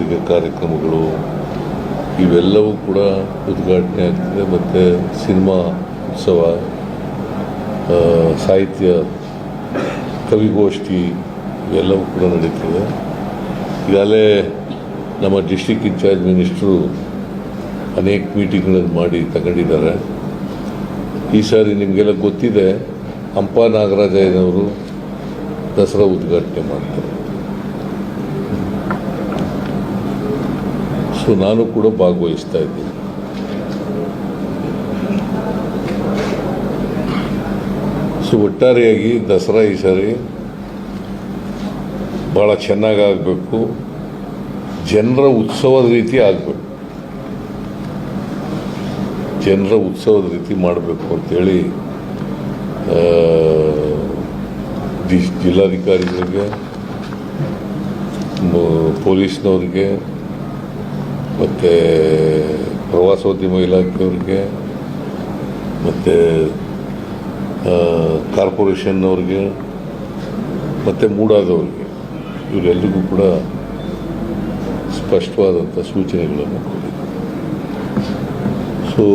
ಸಾಂಸ್ಕೃತಿಕ ಕಾರ್ಯಕ್ರಮಗಳು ಇವೆಲ್ಲವೂ ಕೂಡ ಉದ್ಘಾಟನೆ ಆಗ್ತದೆ. ಮತ್ತು ಸಿನಿಮಾ ಉತ್ಸವ, ಸಾಹಿತ್ಯ ಕವಿಗೋಷ್ಠಿ ಇವೆಲ್ಲವೂ ಕೂಡ ನಡೀತದೆ. ಈಗಾಗಲೇ ನಮ್ಮ ಡಿಸ್ಟ್ರಿಕ್ಟ್ ಇನ್ಚಾರ್ಜ್ ಮಿನಿಸ್ಟ್ರು ಅನೇಕ ಮೀಟಿಂಗ್ಗಳನ್ನು ಮಾಡಿ ತಗೊಂಡಿದ್ದಾರೆ. ಈ ಸಾರಿ ನಿಮಗೆಲ್ಲ ಗೊತ್ತಿದೆ, ಹಂಪ ನಾಗರಾಜಯ್ಯನವರು ದಸರಾ ಉದ್ಘಾಟನೆ ಮಾಡ್ತಾರೆ. ಸೊ ನಾನು ಕೂಡ ಭಾಗವಹಿಸ್ತಾ ಇದ್ದೀನಿ. ಸೊ ಒಟ್ಟಾರೆಯಾಗಿ ದಸರಾ ಈ ಸಾರಿ ಭಾಳ ಚೆನ್ನಾಗಿ ಆಗಬೇಕು, ಜನರ ಉತ್ಸವದ ರೀತಿ ಆಗಬೇಕು, ಜನರ ಉತ್ಸವದ ರೀತಿ ಮಾಡಬೇಕು ಅಂತೇಳಿ ಜಿಲ್ಲಾಧಿಕಾರಿಗಳಿಗೆ, ಪೊಲೀಸ್ನವ್ರಿಗೆ, ಮತ್ತು ಪ್ರವಾಸೋದ್ಯಮ ಇಲಾಖೆಯವ್ರಿಗೆ, ಮತ್ತು ಕಾರ್ಪೊರೇಷನ್ನವ್ರಿಗೆ, ಮತ್ತು ಮೂಡಾದವ್ರಿಗೆ, ಇವರೆಲ್ಲರಿಗೂ ಕೂಡ ಸ್ಪಷ್ಟವಾದಂಥ ಸೂಚನೆಗಳನ್ನು ಕೊಟ್ಟಿದ್ದಾರೆ. ಸೊ